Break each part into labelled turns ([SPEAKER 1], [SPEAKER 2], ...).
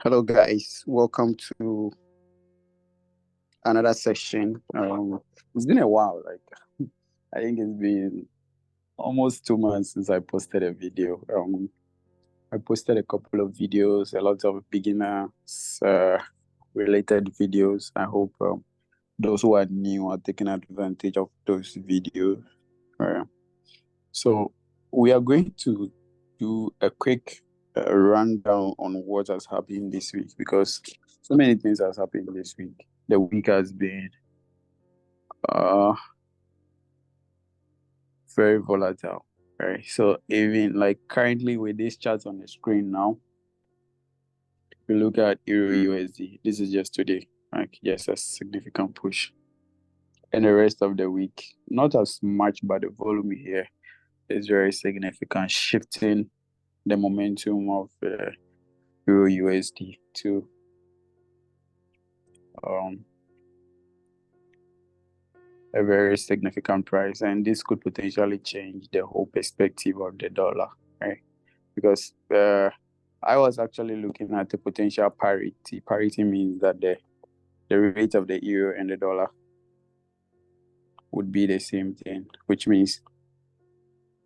[SPEAKER 1] Hello, guys. Welcome to another session. It's been a while. I think it's been almost 2 months since I posted a video. I posted a couple of videos, a lot of beginners related videos. I hope those who are new are taking advantage of those videos. So we are going to do a quick rundown on what has happened this week, because so many things has happened this week. The week has been very volatile, right? So even like currently with this chart on the screen now, if you look at Euro USD, this is just today, like yes, a significant push. And the rest of the week, not as much, but the volume here is very significant, shifting the momentum of Euro USD to a very significant price, and this could potentially change the whole perspective of the dollar, right? Because I was actually looking at the potential parity. Parity means that the rate of the euro and the dollar would be the same thing, which means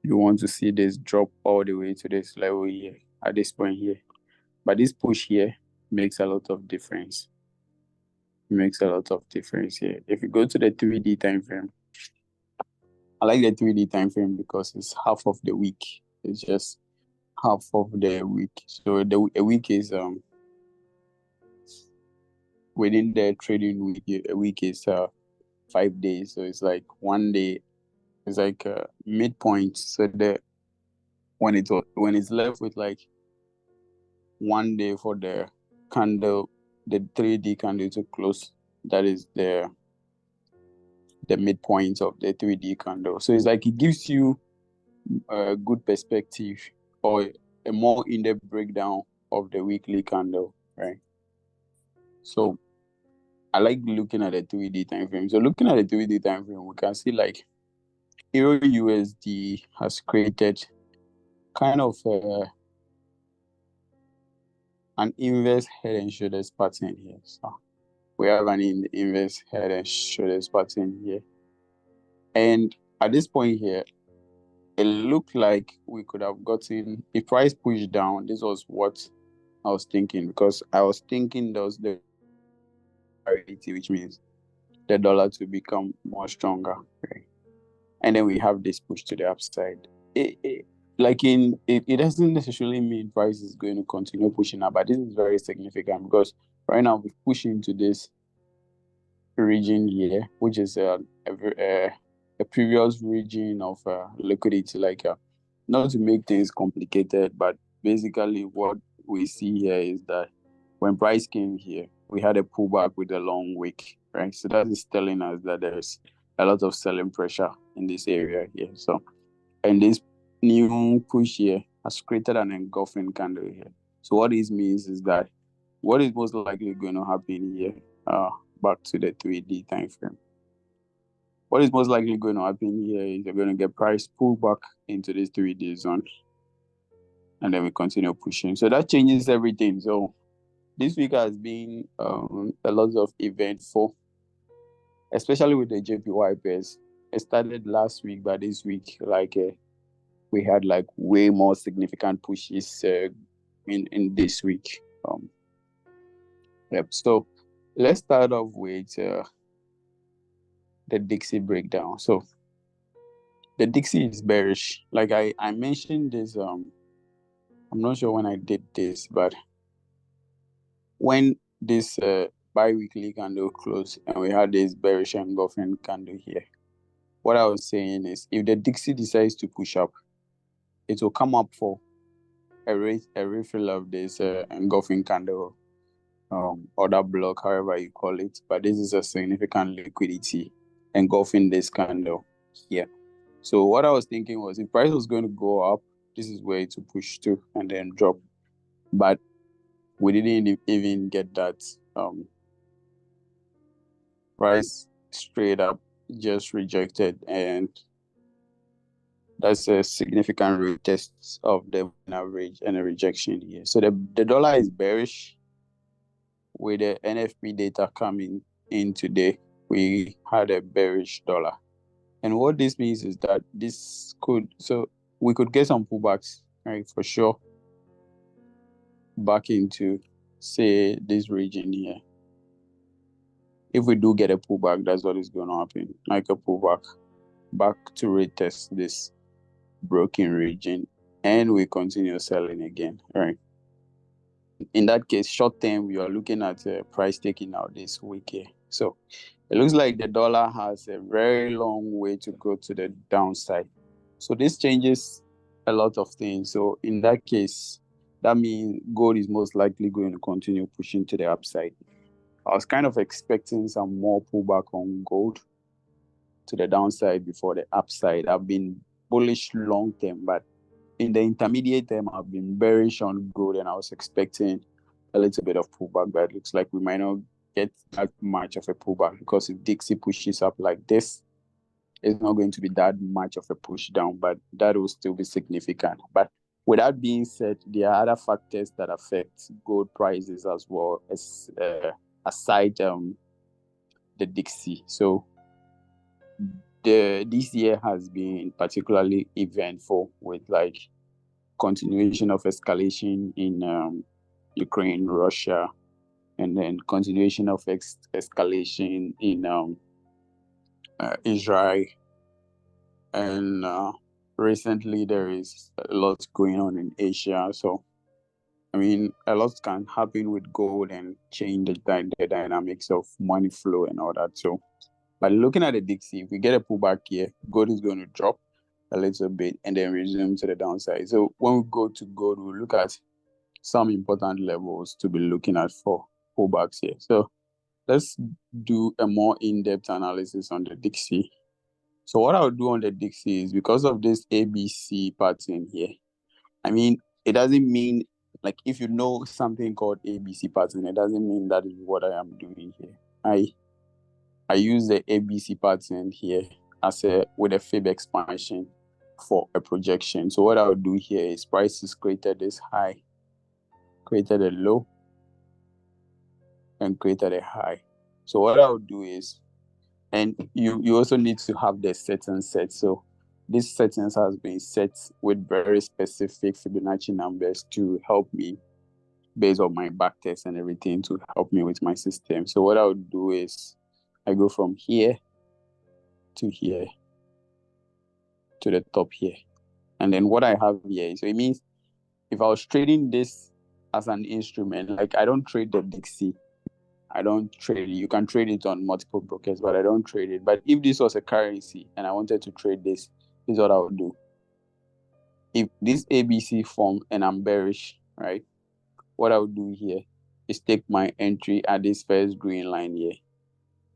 [SPEAKER 1] you want to see this drop all the way to this level here, at this point here. But this push here makes a lot of difference. Makes a lot of difference here. If you go to the 3D time frame, I like the 3D time frame because it's half of the week. It's just half of the week. So a week is within the trading week. A week is 5 days. So it's like 1 day. It's like midpoint. So when it's left with like 1 day for the candle, the 3D candle to close, that is the midpoint of the 3D candle. So it's like it gives you a good perspective or a more in-depth breakdown of the weekly candle, right? So I like looking at the 3D time frame. So looking at the 3D time frame, we can see like Euro USD has created kind of an inverse head and shoulders pattern here. So we have an inverse head and shoulders pattern here. And at this point here, it looked like we could have gotten, if price pushed down, this was what I was thinking, because I was thinking there was the parity, which means the dollar to become more stronger, right? And then we have this push to the upside. It doesn't necessarily mean price is going to continue pushing up, but this is very significant because right now we're pushing to this region here, which is a previous region of liquidity. Not to make things complicated, but basically what we see here is that when price came here, we had a pullback with a long wick, right? So that is telling us that there's a lot of selling pressure in this area here. So, and this new push here has created an engulfing candle here. So what this means is that what is most likely going to happen here, back to the 3D time frame. What is most likely going to happen here is you're going to get price pulled back into this 3D zone, and then we continue pushing. So that changes everything. So this week has been a lot of eventful, especially with the JPY pairs. It started last week, but this week, we had like way more significant pushes in this week. So let's start off with the Dixie breakdown. So the Dixie is bearish. Like I mentioned this, I'm not sure when I did this, but when this bi-weekly candle closed and we had this bearish engulfing candle here, what I was saying is if the Dixie decides to push up, it will come up for a refill of this engulfing candle, order block, however you call it. But this is a significant liquidity engulfing this candle here. So what I was thinking was if price was going to go up, this is where it will push to and then drop. But we didn't even get that. Price straight up just rejected, and that's a significant retest of the average and a rejection here. So the dollar is bearish, with the NFP data coming in today, we had a bearish dollar. And what this means is that we could get some pullbacks, right, for sure, back into, say, this region here. If we do get a pullback, that's what is going to happen, like a pullback back to retest this broken region, and we continue selling again, right? In that case, short term, we are looking at a price taking out this week here. So it looks like the dollar has a very long way to go to the downside. So this changes a lot of things. So in that case, that means gold is most likely going to continue pushing to the upside. I was kind of expecting some more pullback on gold to the downside before the upside. I've been bullish long term, but in the intermediate term, I've been bearish on gold, and I was expecting a little bit of pullback, but it looks like we might not get that much of a pullback, because if Dixie pushes up like this, it's not going to be that much of a push down, but that will still be significant. But with that being said, there are other factors that affect gold prices as well, as aside the Dixie. So this year has been particularly eventful, with like continuation of escalation in Ukraine, Russia, and then continuation of escalation in Israel. And recently there is a lot going on in Asia. So, I mean, a lot can happen with gold and change the dynamics of money flow and all that. So, but looking at the Dixie, if we get a pullback here, gold is going to drop a little bit and then resume to the downside. So when we go to gold, we'll look at some important levels to be looking at for pullbacks here. So let's do a more in-depth analysis on the Dixie. So what I'll do on the Dixie is, because of this ABC pattern here, I mean, it doesn't mean, like, if you know something called ABC pattern, it doesn't mean that is what I am doing here. I use the ABC pattern here with a fib expansion for a projection. So what I'll do here is, prices created this high, created a low, and created a high. So what I'll do is, and you also need to have the settings set. So this settings has been set with very specific Fibonacci numbers to help me, based on my backtest and everything, to help me with my system. So what I'll do is, I go from here to here to the top here. And then what I have here, so it means if I was trading this as an instrument, like, I don't trade the Dixie. I don't trade it. You can trade it on multiple brokers, but I don't trade it. But if this was a currency and I wanted to trade this is what I would do. If this ABC form and I'm bearish, right, what I would do here is take my entry at this first green line here.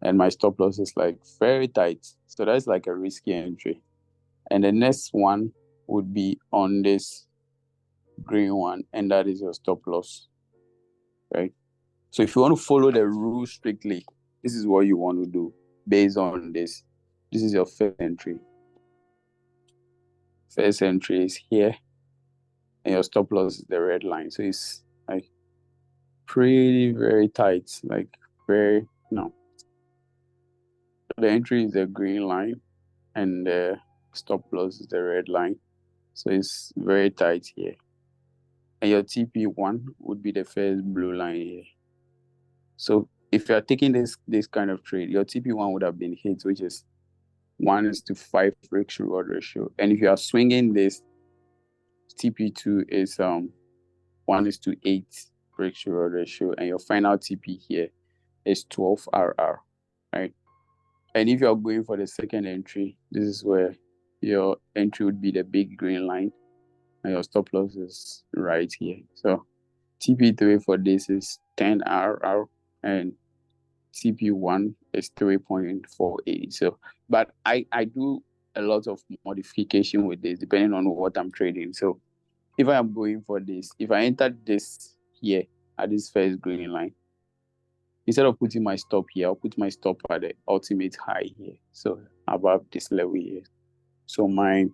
[SPEAKER 1] And my stop loss is like very tight. So that's like a risky entry. And the next one would be on this green one, and that is your stop loss, right? So if you want to follow the rules strictly, this is what you want to do based on this. This is your first entry. First entry is here, and your stop loss is the red line. So it's like very tight, like very, no. The entry is the green line, and the stop loss is the red line. So it's very tight here. And your TP1 would be the first blue line here. So if you are taking this kind of trade, your TP1 would have been hit, which is 1:5 risk reward ratio. And if you are swinging this, TP2 is 1:8 risk reward ratio, and your final TP here is 12 RR, right? And if you are going for the second entry, this is where your entry would be the big green line, and your stop loss is right here. So TP3 for this is 10 RR, and TP1 is 3.48. So, but I do a lot of modification with this depending on what I'm trading. So if I am going for this, if I enter this here at this first green line, instead of putting my stop here, I'll put my stop at the ultimate high here, so above this level here. So my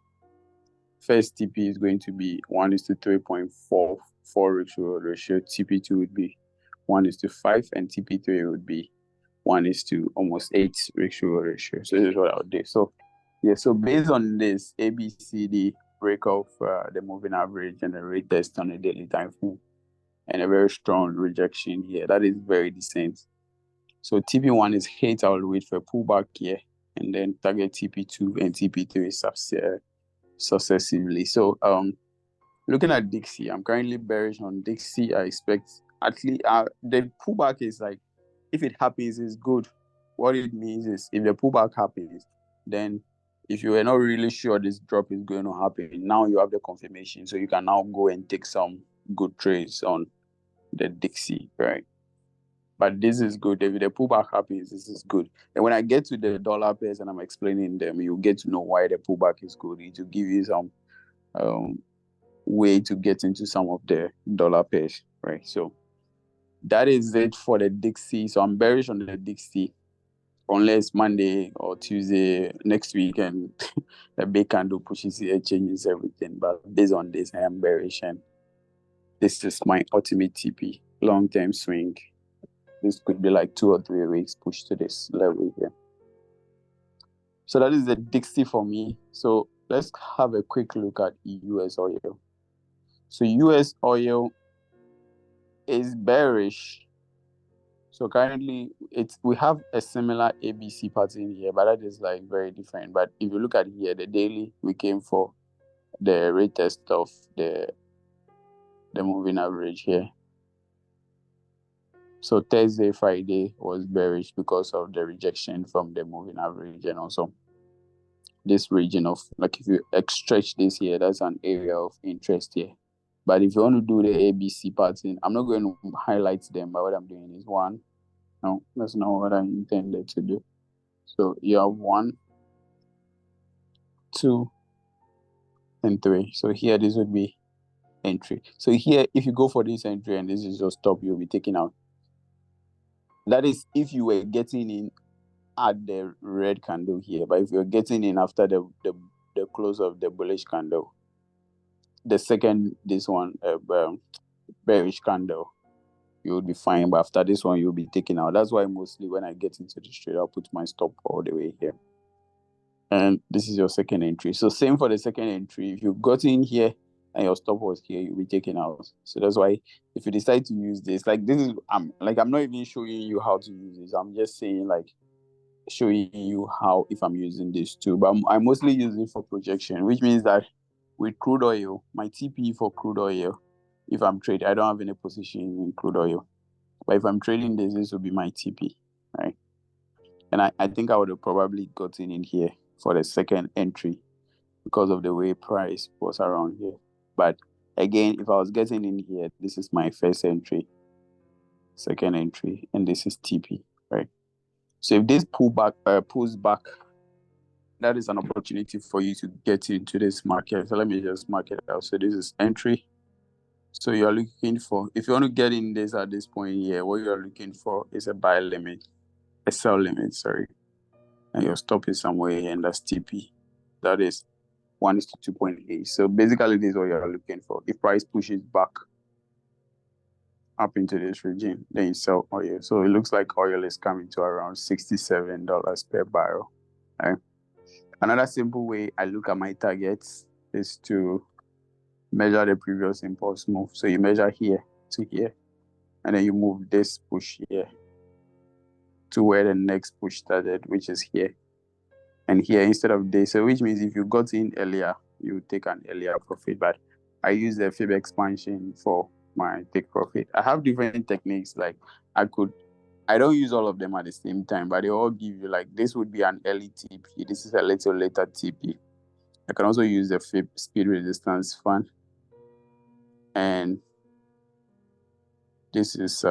[SPEAKER 1] first TP is going to be 1:3.44 risk reward ratio. TP2 would be 1:5, and TP3 would be 1:8 ratio. So this is what I would do. So yeah, so based on this ABCD break off the moving average and the retest on a daily time frame, and a very strong rejection here, that is very decent. So TP1 is hit. I will wait for a pullback here, and then target TP2 and TP3 successively. So looking at Dixie, I'm currently bearish on Dixie. I expect at least the pullback is like, if it happens, it's good. What it means is, if the pullback happens, then if you were not really sure this drop is going to happen, now you have the confirmation, so you can now go and take some good trades on the Dixie, right? But this is good. If the pullback happens, this is good. And when I get to the dollar pairs and I'm explaining them, you get to know why the pullback is good. It will give you some way to get into some of the dollar pairs, right? So that is it for the Dixie. So I'm bearish on the Dixie, unless Monday or Tuesday next week and the big candle pushes it, changes everything. But based on this, I am bearish, and this is my ultimate TP, long-term swing. This could be like 2 or 3 weeks push to this level here. So that is the Dixie for me. So let's have a quick look at US oil. So US oil is bearish. So currently we have a similar ABC pattern here, but that is like very different. But if you look at here, the daily, we came for the retest of the moving average here. So Thursday, Friday was bearish because of the rejection from the moving average, and also this region of, like, if you stretch this here, that's an area of interest here. But if you want to do the ABC pattern, I'm not going to highlight them, but what I'm doing is one. No, that's not what I intended to do. So you have 1, 2, and 3. So here, this would be entry. So here, if you go for this entry and this is your stop, you'll be taking out. That is if you were getting in at the red candle here. But if you're getting in after the close of the bullish candle, the second this one bearish candle, you will be fine. But after this one, you'll be taking out. That's why mostly when I get into this trade, I'll put my stop all the way here. And this is your second entry. So same for the second entry. If you got in here and your stop was here, you'll be taking out. So that's why if you decide to use this, like this is, I'm not even showing you how to use this. I'm just saying, like, showing you how, if I'm using this too. But I mostly use it for projection, which means that with crude oil, my TP for crude oil, if I'm trading, I don't have any position in crude oil. But if I'm trading this will be my TP, right? And I think I would have probably gotten in here for the second entry because of the way price was around here. But again, if I was getting in here, this is my first entry, second entry, and this is TP, right? So if this pulls back, that is an opportunity for you to get into this market. So let me just mark it out. So this is entry. So you're looking for, if you want to get in this at this point here, what you're looking for is a buy limit, a sell limit, sorry. And your stop is somewhere here, and that's TP. That is 1:2.8. So basically, this is what you're looking for. If price pushes back up into this region, then you sell oil. So it looks like oil is coming to around $67 per barrel. Right? Another simple way I look at my targets is to measure the previous impulse move. So you measure here to here, and then you move this push here to where the next push started, which is here. And here instead of this, so which means if you got in earlier, you take an earlier profit. But I use the fib expansion for my take profit. I have different techniques. Like I don't use all of them at the same time, but they all give you, like, this would be an early TP. This is a little later TP. I can also use the fib speed resistance fan. And this is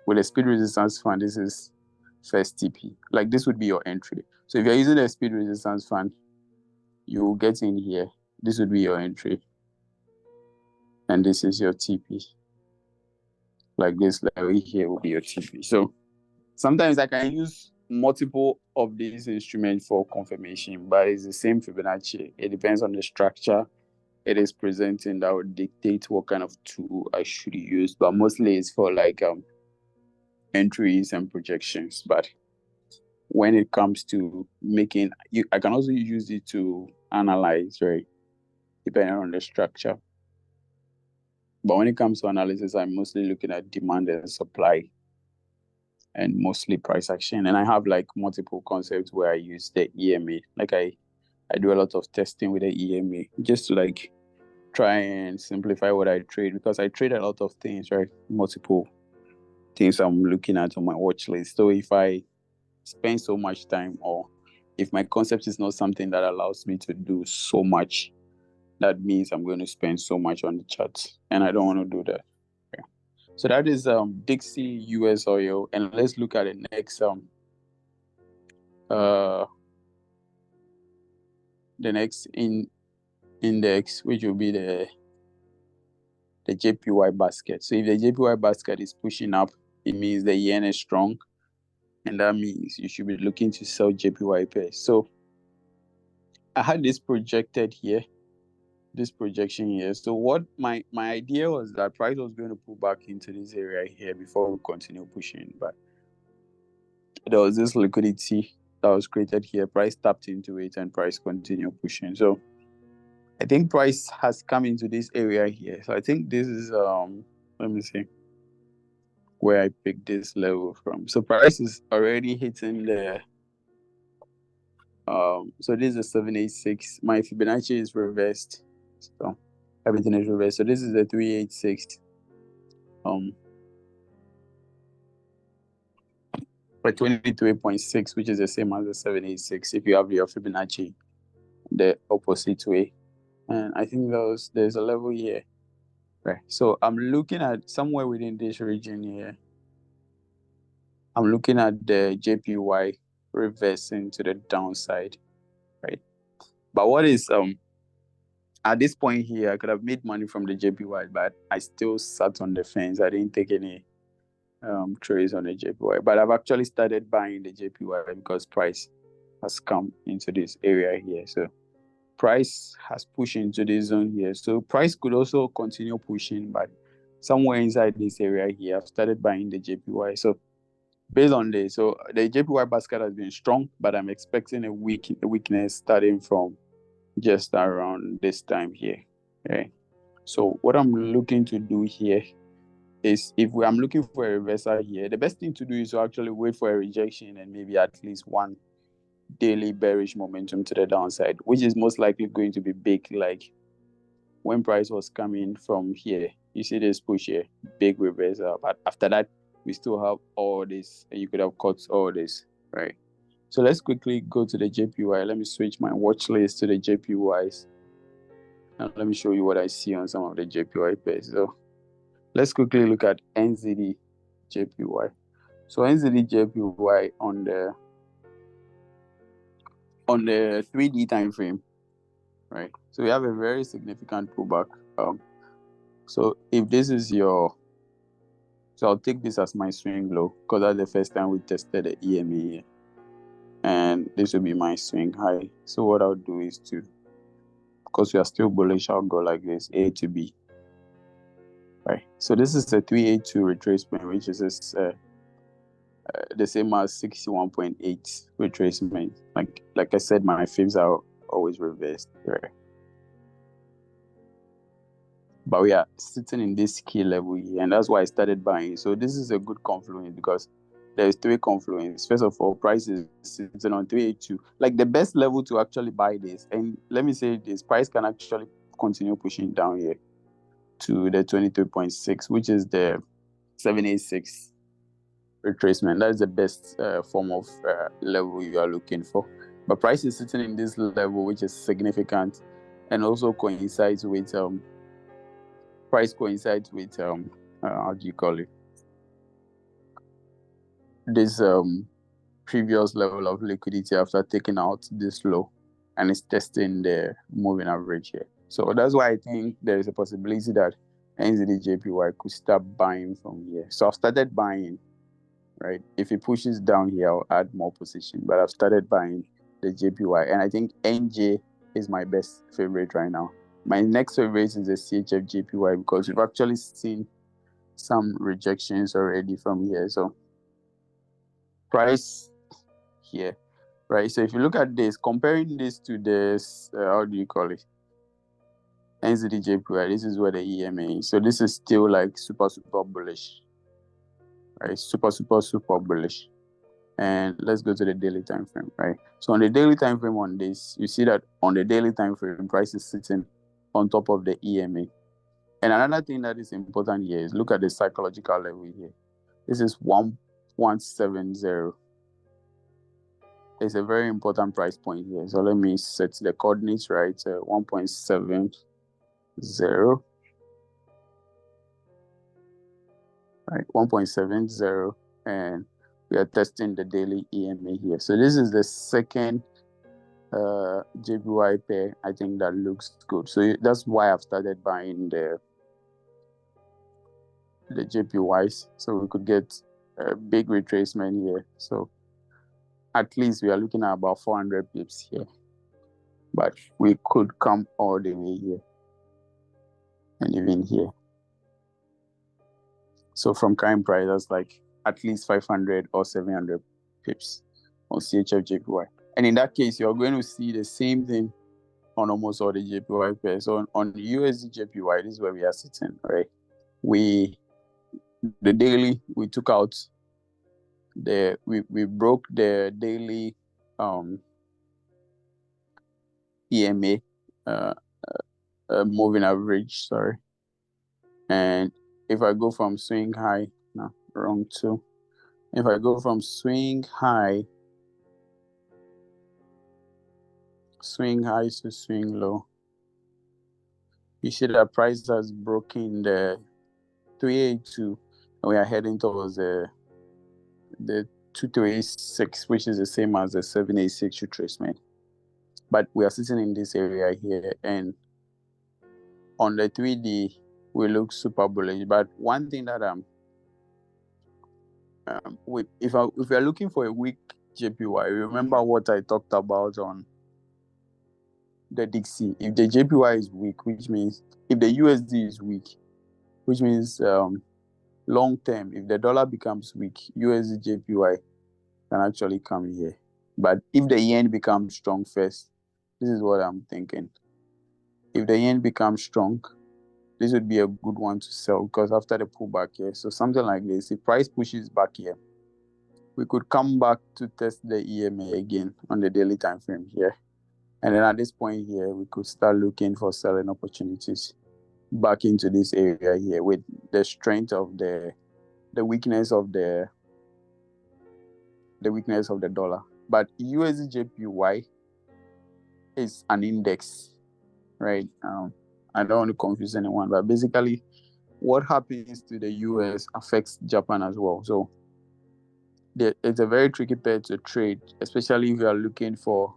[SPEAKER 1] with a speed resistance fan, this is first TP. Like this would be your entry. So if you're using a speed resistance fan, you will get in here. This would be your entry. And this is your TP. Like this level here will be your TP. So sometimes I can use multiple of these instruments for confirmation, but it's the same Fibonacci. It depends on the structure it is presenting that would dictate what kind of tool I should use. But mostly it's for like entries and projections. But when it comes to making, I can also use it to analyze, right? Depending on the structure. But when it comes to analysis, I'm mostly looking at demand and supply and mostly price action. And I have like multiple concepts where I use the EMA. Like I do a lot of testing with the EMA just to like try and simplify what I trade, because I trade a lot of things, right? Multiple things I'm looking at on my watch list. So if I spend so much time, or if my concept is not something that allows me to do so much, that means I'm going to spend so much on the charts, and I don't want to do that. Okay. So that is Dixie US oil, and let's look at the next index, which will be the JPY basket. So if the JPY basket is pushing up, it means the yen is strong, and that means you should be looking to sell JPY pairs. So I had this projected here, this projection here. So what my idea was that price was going to pull back into this area here before we continue pushing, but there was this liquidity that was created here. Price tapped into it and price continued pushing. So I think price has come into this area here. So I think this is let me see where I picked this level from. So price is already hitting the so this is 786. My Fibonacci is reversed, so everything is reversed. So this is the 386 for 23.6, which is the same as the 786 if you have your Fibonacci the opposite way. And I think there's a level here, right? So I'm looking at somewhere within this region here. I'm looking at the JPY reversing to the downside, right? But what is at this point here, I could have made money from the JPY, but I still sat on the fence. I didn't take any trades on the JPY, but I've actually started buying the JPY because price has come into this area here. So price has pushed into this zone here. So price could also continue pushing, but somewhere inside this area here, I've started buying the JPY. So based on this, so the JPY basket has been strong, but I'm expecting a weakness starting from just around this time here. Okay. So what I'm looking to do here is, I'm looking for a reversal here, the best thing to do is to actually wait for a rejection and maybe at least one daily bearish momentum to the downside, which is most likely going to be big. Like when price was coming from here, you see this push here, big reversal, but after that we still have all this, and you could have caught all this, right? So let's quickly go to the JPY. Let me switch my watch list to the JPYs, and let me show you what I see on some of the JPY pairs. So let's quickly look at NZD JPY. So NZD JPY on the 3D time frame, right? So we have a very significant pullback. So if this is so I'll take this as my swing low, because that's the first time we tested the EMA here, and this will be my swing high. So what I'll do is because we are still bullish, I'll go like this, A to B, right? So this is the 382 retracement, which is the same as 61.8 retracement. Like I said, my fibs are always reversed, right? But we are sitting in this key level here, and that's why I started buying. So this is a good confluence because there's three confluence. First of all, price is sitting on 382. Like the best level to actually buy this, and let me say this, price can actually continue pushing down here to the 23.6, which is the 786 retracement. That is the best form of level you are looking for. But price is sitting in this level, which is significant, and also coincides with price coincides with how do you call it, this previous level of liquidity after taking out this low, and it's testing the moving average here. So that's why I think there is a possibility that NZD JPY could start buying from here. So I've started buying, right? If it pushes down here, I'll add more position, but I've started buying the JPY, and I think NJ is my best favorite right now. My next favorite is the CHF JPY, because we've actually seen some rejections already from here. So price here, right? So if you look at this, comparing this to this, how do you call it? NZD-JPY, this is where the EMA is. So this is still like super bullish, right? Super bullish. And let's go to the daily time frame, right? So on the daily time frame on this, you see that on the daily time frame, price is sitting on top of the EMA. And another thing that is important here is look at the psychological level here. This is 1.70. It's a very important price point here. So let me set the coordinates right. 1.70. Right, 1.70, and we are testing the daily EMA here. So this is the second JPY pair. I think that looks good. So that's why I've started buying the JPYs, so we could get a big retracement here. So at least we are looking at about 400 pips here, but we could come all the way here and even here. So from current price, that's like at least 500 or 700 pips on CHF JPY. And in that case, you're going to see the same thing on almost all the JPY pairs. So on USD JPY, this is where we are sitting, right? The daily, we took out we broke the daily EMA moving average, sorry. And if I go from swing high, no, wrong two. If I go from swing high to swing low, you see that price has broken the 382, and we are heading towards the 2386, which is the same as the 786 retracement. But we are sitting in this area here, and on the 3D, we look super bullish. But one thing that if we are looking for a weak JPY, remember what I talked about on the Dixie. If the JPY is weak, which means if the USD is weak, which means long term, if the dollar becomes weak, USD JPY can actually come here. But if the yen becomes strong first, this is what I'm thinking. If the yen becomes strong, this would be a good one to sell, because after the pullback here, so something like this, if price pushes back here, we could come back to test the EMA again on the daily time frame here. And then at this point here, we could start looking for selling opportunities back into this area here with the strength of the weakness of the dollar. But USD JPY is an index, right? I don't want to confuse anyone, but basically what happens to the US affects Japan as well. So it's a very tricky pair to trade, especially if you are looking for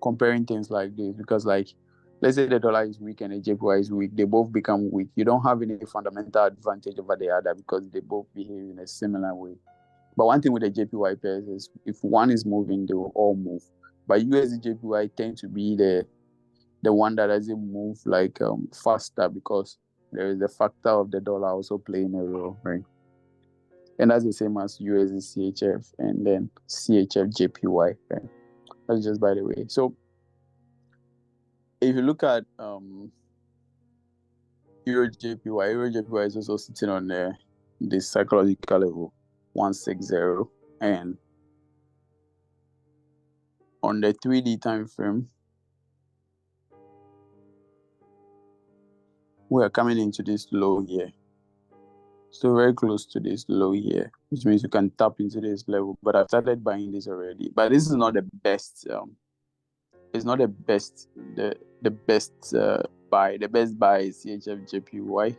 [SPEAKER 1] comparing things like this, because like, let's say the dollar is weak and the JPY is weak, they both become weak. You don't have any fundamental advantage over the other because they both behave in a similar way. But one thing with the JPY pairs is if one is moving, they will all move. But USD JPY tend to be the one that doesn't move like faster, because there is the factor of the dollar also playing a role, right? And that's the same as USD CHF and then CHF JPY, right? That's just by the way. So if you look at Euro JPY is also sitting on the psychological level 160, and on the 3D time frame, we are coming into this low here. So very close to this low here, which means you can tap into this level. But I've started buying this already. But this is not the best. It's not the best. The best buy. The best buy is CHF JPY.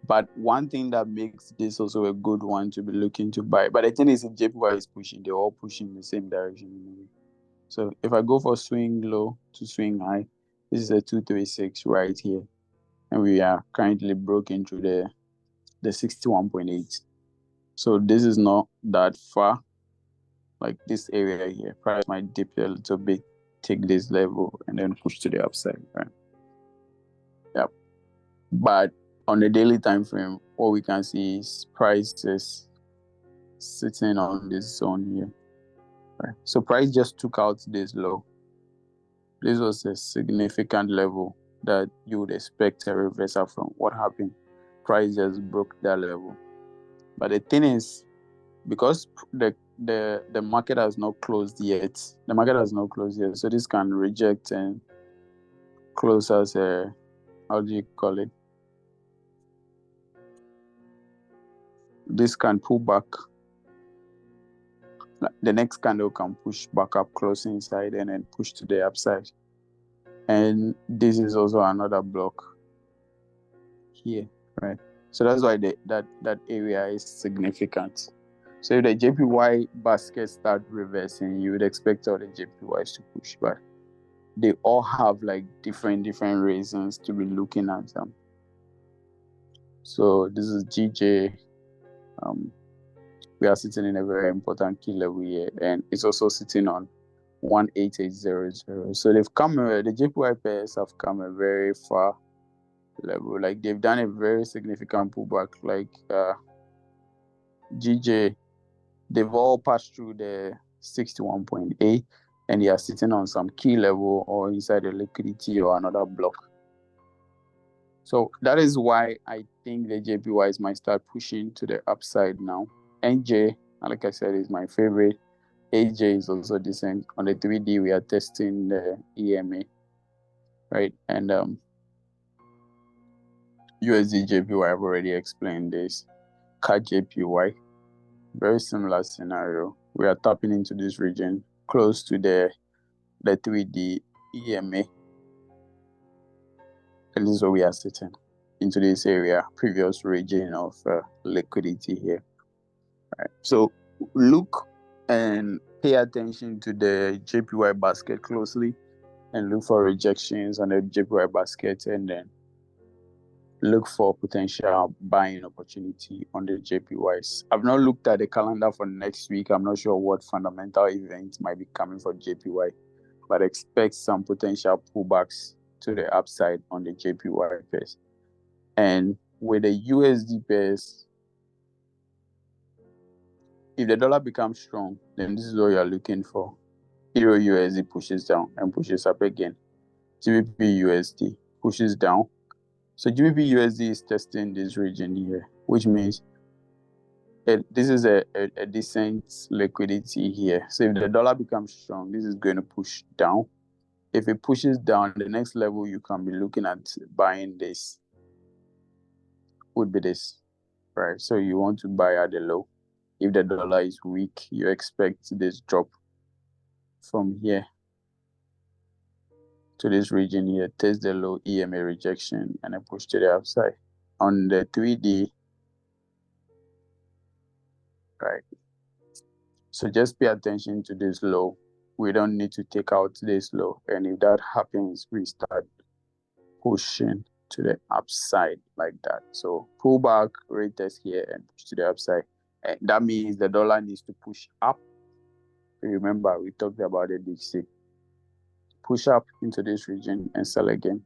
[SPEAKER 1] But one thing that makes this also a good one to be looking to buy. But the thing is, if JPY is pushing, they're all pushing in the same direction. So if I go for swing low to swing high, this is a 236 right here, and we are currently broken through the 61.8. So this is not that far. Like this area here, price might dip a little bit, take this level, and then push to the upside, right? Yep. But on the daily time frame, what we can see is price is sitting on this zone here. Right. So price just took out this low. This was a significant level that you would expect a reversal from. What happened? Price just broke that level. But the thing is, because the market has not closed yet, so this can reject and close as a, how do you call it? This can pull back. The next candle can push back up close inside and then push to the upside. And this is also another block here, right? So that's why that area is significant. So if the JPY basket start reversing, you would expect all the JPYs to push back. They all have like different reasons to be looking at them. So this is GJ. We are sitting in a very important key level here, and it's also sitting on 18800. So they've come, the JPY pairs have come a very far level. Like they've done a very significant pullback. Like GJ, they've all passed through the 61.8, and they are sitting on some key level or inside a liquidity or another block. So that is why I think the JPYs might start pushing to the upside now. NJ, like I said, is my favorite. AJ is also decent. On the 3D, we are testing the EMA, right? And USD JPY, I've already explained this. CAD JPY, very similar scenario. We are tapping into this region close to the 3D EMA. And this is where we are sitting, into this area, previous region of liquidity here. Right. So look and pay attention to the JPY basket closely and look for rejections on the JPY basket, and then look for potential buying opportunity on the JPYs. I've not looked at the calendar for next week. I'm not sure what fundamental events might be coming for JPY, but expect some potential pullbacks to the upside on the JPY pairs. And with the USD pairs, if the dollar becomes strong, then this is what you're looking for. Euro USD pushes down and pushes up again. GBP USD pushes down. So GBP USD is testing this region here, which means this is a decent liquidity here. So if the dollar becomes strong, this is going to push down. If it pushes down, the next level you can be looking at buying this would be this, right? So you want to buy at the low. If the dollar is weak, you expect this drop from here to this region here, test the low, EMA rejection, and a push to the upside. On the 3D, right? So just pay attention to this low. We don't need to take out this low. And if that happens, we start pushing to the upside like that. So pull back, retest here, and push to the upside. And that means the dollar needs to push up. Remember, we talked about the DC. Push up into this region and sell again.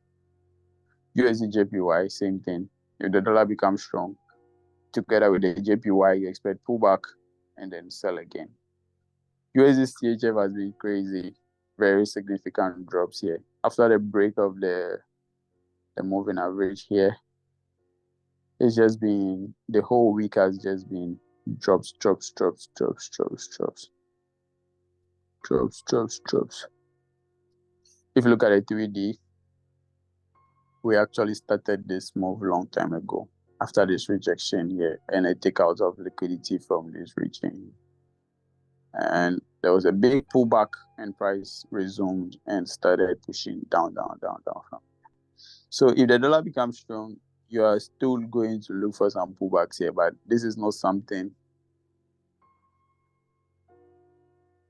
[SPEAKER 1] USD JPY, same thing. If the dollar becomes strong, together with the JPY, you expect pullback and then sell again. USD CHF has been crazy, very significant drops here. After the break of the moving average here, it's just been, the whole week has just been drops. If you look at the 3D, we actually started this move a long time ago after this rejection here and a takeout of liquidity from this region. And there was a big pullback and price resumed and started pushing down. So if the dollar becomes strong, you are still going to look for some pullbacks here, but this is not something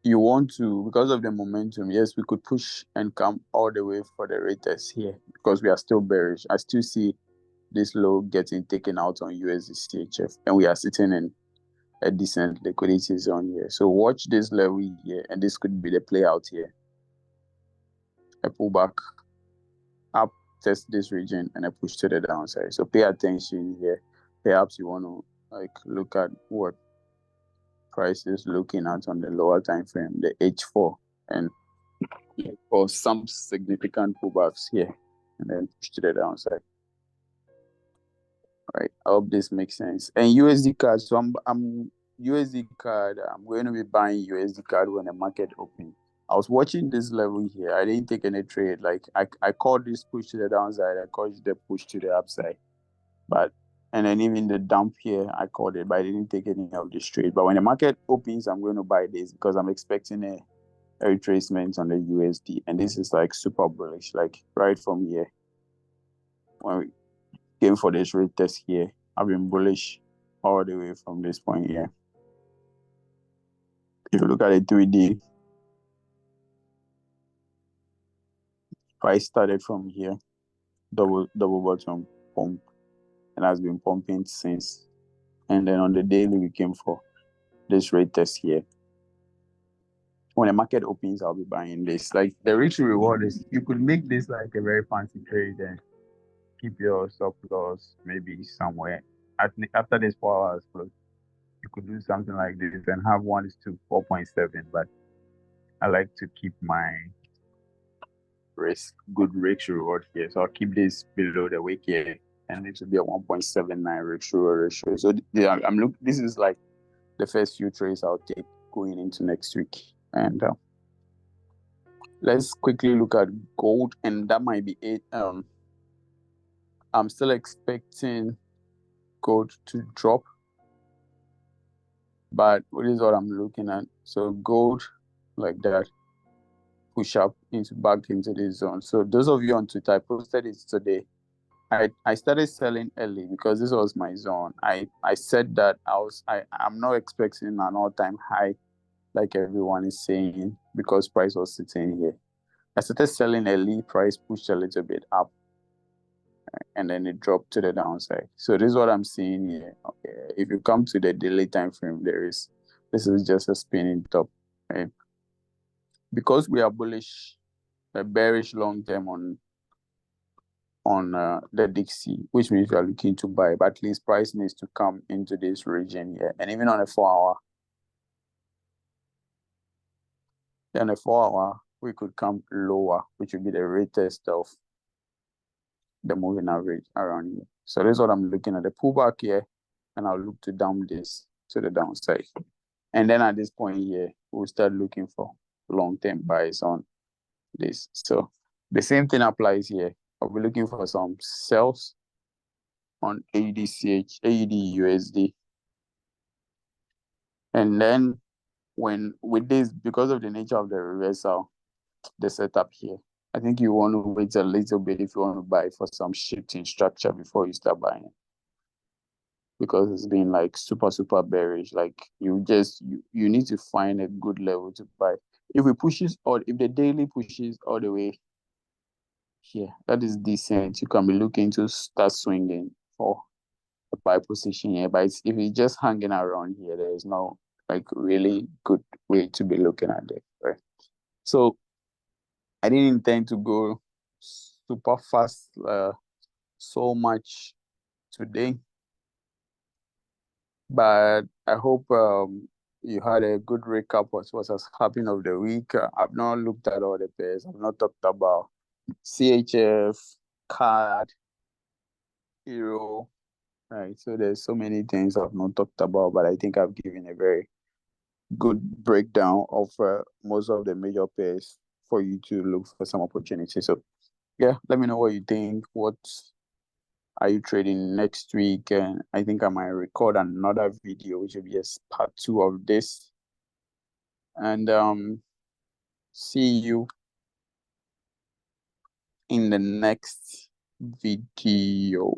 [SPEAKER 1] you want to, because of the momentum. Yes, we could push and come all the way for the retest here because we are still bearish. I still see this low getting taken out on USD CHF, and we are sitting in a decent liquidity zone here. So watch this level here, and this could be the play out here. A pullback up, test this region, and a push to the downside. So pay attention here. Perhaps you want to look at what price is looking at on the lower time frame, the H4, and for some significant pullbacks here, and then push to the downside. Right. I hope this makes sense. And USD card. So I'm USD card. I'm going to be buying USD card when the market opens. I was watching this level here. I didn't take any trade. Like I called this push to the downside. I called the push to the upside. And then even the dump here, I called it, but I didn't take any of this trade. But when the market opens, I'm going to buy this because I'm expecting a retracement on the USD. And this is like super bullish, like right from here. When we came for this rate test here, I've been bullish all the way from this point here. If you look at the 3D, price started from here, double bottom pump, and has been pumping since. And then on the daily, we came for this rate test here. When the market opens, I'll be buying this. Like the risk to reward is, you could make this like a very fancy trade and keep your stop loss maybe somewhere. After this 4 hours close, you could do something like this and have 1 to 4.7. But I like to keep my good risk reward here. So I'll keep this below the wick here, and it will be a 1.79 risk reward ratio. So this is like the first few trades I'll take going into next week. And let's quickly look at gold, and that might be it. I'm still expecting gold to drop, but what is what I'm looking at? So gold, like that, push up back into this zone. So those of you on Twitter, I posted it today. I started selling early because this was my zone. I said that I'm not expecting an all-time high like everyone is saying because price was sitting here. I started selling early, price pushed a little bit up, and then it dropped to the downside. So this is what I'm seeing here. Okay, if you come to the daily time frame, this is just a spinning top, right? Because we are bullish, bearish long term on the Dixie, which means we are looking to buy, but at least price needs to come into this region here. And even on a 4 hour, then a 4 hour, we could come lower, which would be the rate test of the moving average around here. So this is what I'm looking at, the pullback here, and I'll look to dump this to the downside. And then at this point here, we'll start looking for long-term buys on this. So the same thing applies here. I'll be looking for some sells on AUD USD. And then with this, because of the nature of the reversal, the setup here, I think you want to wait a little bit if you want to buy for some shift in structure before you start buying. Because it's been like super bearish. Like you need to find a good level to buy. If the daily pushes all the way here, that is decent. You can be looking to start swinging for a buy position here. But if it's just hanging around here, there is no like really good way to be looking at it, right? So I didn't intend to go super fast so much today, but I hope you had a good recap of what has happened of the week. I've not looked at all the pairs. I've not talked about CHF, CAD, Euro, right? So there's so many things I've not talked about, but I think I've given a very good breakdown of most of the major pairs for you to look for some opportunities. So yeah, let me know what you think. What are you trading next week? And I think I might record another video, which will be a part 2 of this. And see you in the next video.